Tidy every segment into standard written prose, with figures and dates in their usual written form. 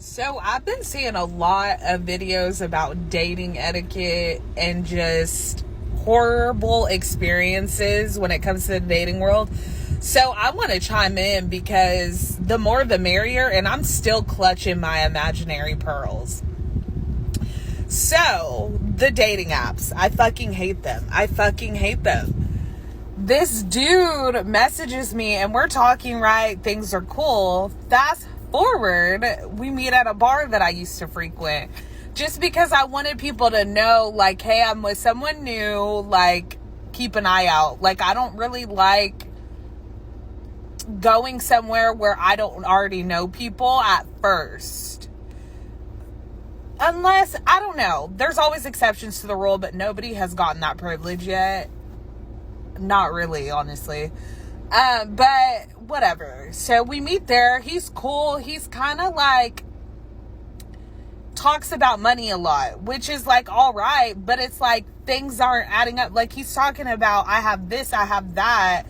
So I've been seeing a lot of videos about dating etiquette and just horrible experiences when it comes to the dating world. So I want to chime in because the more the merrier, and I'm still clutching my imaginary pearls. So the dating apps, I fucking hate them. This dude messages me and we're talking, right? Things are cool. Fast forward, we meet at a bar that I used to frequent just because I wanted people to know, like, hey, I'm with someone new, like, keep an eye out. Like, I don't really like going somewhere where I don't already know people at first. Unless, I don't know, there's always exceptions to the rule, but nobody has gotten that privilege yet. Not really, honestly. But whatever. So we meet there. He's cool. He's kind of like talks about money a lot, which is like all right, but it's like things aren't adding up. Like he's talking about, I have this, I have that,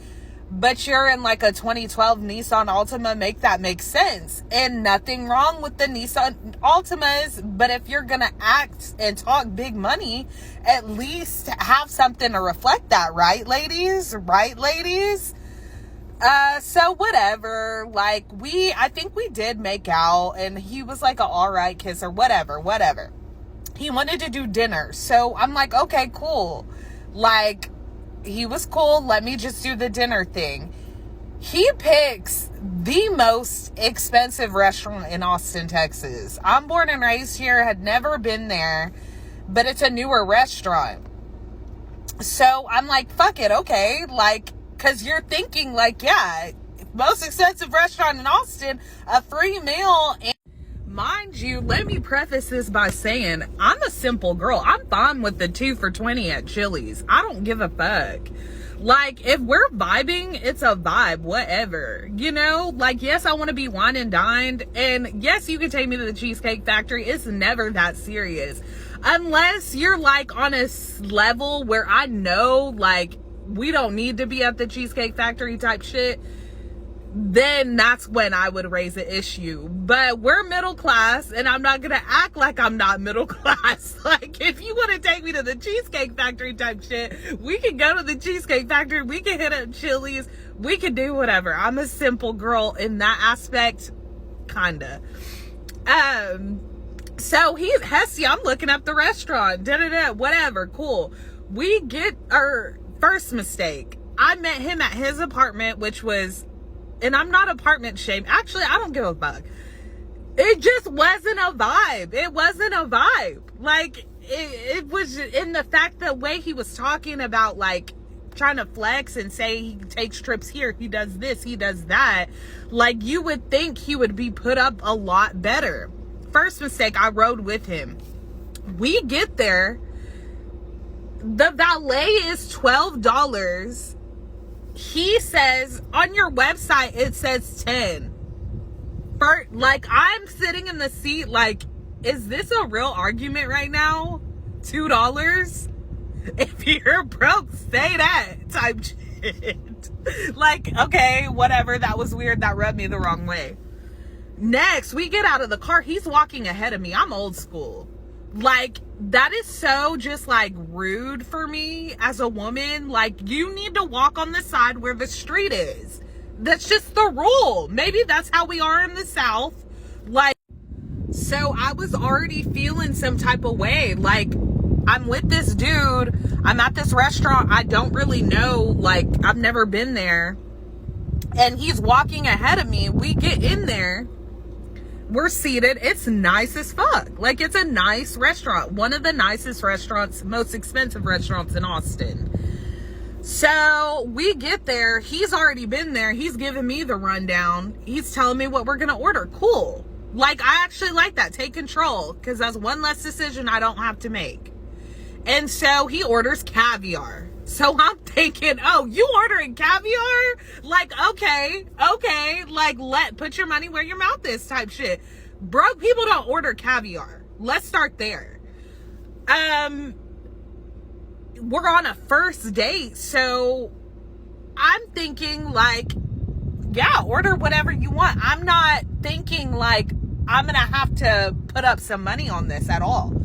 but you're in like a 2012 Nissan Altima. Make that make sense. And nothing wrong with the Nissan Altimas, but if you're gonna act and talk big money, at least have something to reflect that, right, ladies? So whatever, like I think we did make out and he was like a all right kiss or whatever. He wanted to do dinner. So I'm like, okay, cool. Like he was cool. Let me just do the dinner thing. He picks the most expensive restaurant in Austin, Texas. I'm born and raised here, had never been there, but it's a newer restaurant. So I'm like, fuck it. Okay. Like, cause you're thinking like, yeah, most expensive restaurant in Austin, a free meal. And mind you, let me preface this by saying I'm a simple girl. I'm fine with the 2 for $20 at Chili's. I don't give a fuck. Like, if we're vibing, it's a vibe, whatever. You know, like, yes, I want to be wine and dined. And yes, you can take me to the Cheesecake Factory. It's never that serious. Unless you're like on a level where I know, like, we don't need to be at the Cheesecake Factory type shit, then that's when I would raise an issue. But we're middle class, and I'm not gonna act like I'm not middle class. Like, if you want to take me to the Cheesecake Factory type shit, we can go to the Cheesecake Factory, we can hit up Chili's, we can do whatever. I'm a simple girl in that aspect, kinda. So Hessie, I'm looking up the restaurant, whatever, cool. We get our first mistake. I met him at his apartment, which was, and I'm not apartment shamed. Actually, I don't give a fuck. It just wasn't a vibe. Like, it was in the fact the way he was talking about, like, trying to flex and say he takes trips here, he does this, he does that. Like, you would think he would be put up a lot better. First mistake, I rode with him. We get there. The valet is $12. He says on your website it says 10. Like, I'm sitting in the seat like, is this a real argument right now? $2? If you're broke, say that type shit. Like, okay, whatever, that was weird, that rubbed me the wrong way. Next, we get out of the car. He's walking ahead of me. I'm old school. Like, that is so just like rude for me as a woman. Like, you need to walk on the side where the street is. That's just the rule. Maybe that's how we are in the South. Like, so I was already feeling some type of way. Like, I'm with this dude. I'm at this restaurant I don't really know. Like, I've never been there. And he's walking ahead of me. We get in there. We're seated. It's nice as fuck. Like, it's a nice restaurant. One of the nicest restaurants, most expensive restaurants in Austin. So we get there. He's already been there. He's giving me the rundown. He's telling me what we're going to order. Cool. Like, I actually like that. Take control. Because that's one less decision I don't have to make. And so he orders caviar. So I'm thinking, oh, you ordering caviar? Like, okay. Like, put your money where your mouth is type shit. Broke people don't order caviar. Let's start there. We're on a first date, so I'm thinking like, yeah, order whatever you want. I'm not thinking like I'm going to have to put up some money on this at all.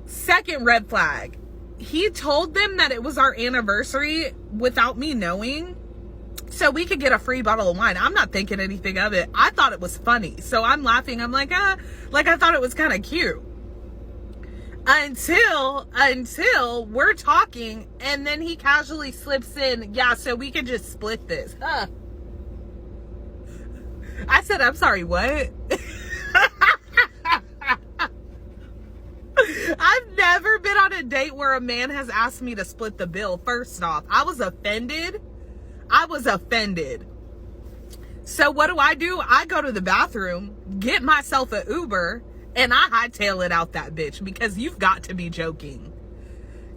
Second red flag. He told them that it was our anniversary without me knowing, so we could get a free bottle of wine. I'm not thinking anything of it. I thought it was funny. So I'm laughing. I'm like, like I thought it was kind of cute. Until we're talking, and then he casually slips in, yeah, so we could just split this. I said, I'm sorry, what? I've never been on a date where a man has asked me to split the bill. First off, I was offended. So what do? I go to the bathroom, get myself an Uber, and I hightail it out that bitch, because you've got to be joking.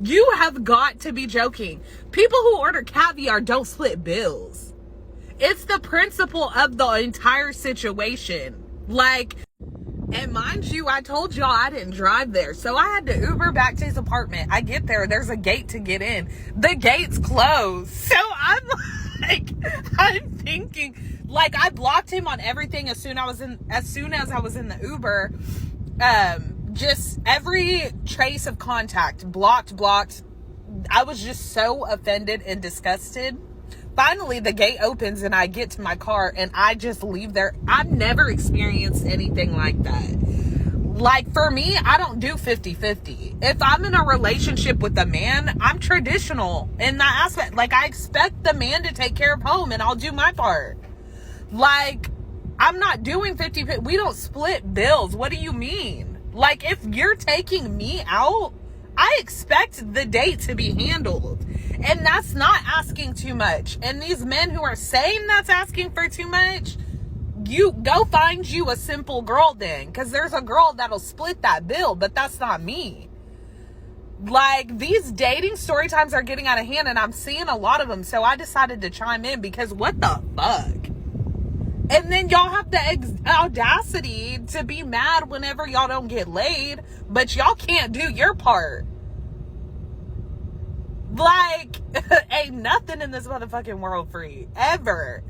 You have got to be joking. People who order caviar don't split bills. It's the principle of the entire situation. Like, and mind you, I told y'all I didn't drive there. So I had to Uber back to his apartment. I get there. There's a gate to get in. The gate's closed. So I'm like, I'm thinking, like, I blocked him on everything as soon as I was in the Uber. Just every trace of contact, blocked. I was just so offended and disgusted. Finally, the gate opens and I get to my car and I just leave there. I've never experienced anything like that. Like, for me, I don't do 50-50. If I'm in a relationship with a man, I'm traditional in that aspect. Like, I expect the man to take care of home and I'll do my part. Like, I'm not doing 50-50. We don't split bills. What do you mean? Like, if you're taking me out, I expect the date to be handled. And that's not asking too much. And these men who are saying that's asking for too much, you go find you a simple girl then. Because there's a girl that'll split that bill, but that's not me. Like, these dating story times are getting out of hand, and I'm seeing a lot of them. So I decided to chime in, because what the fuck? And then y'all have the audacity to be mad whenever y'all don't get laid, but y'all can't do your part. Like, ain't nothing in this motherfucking world free. Ever.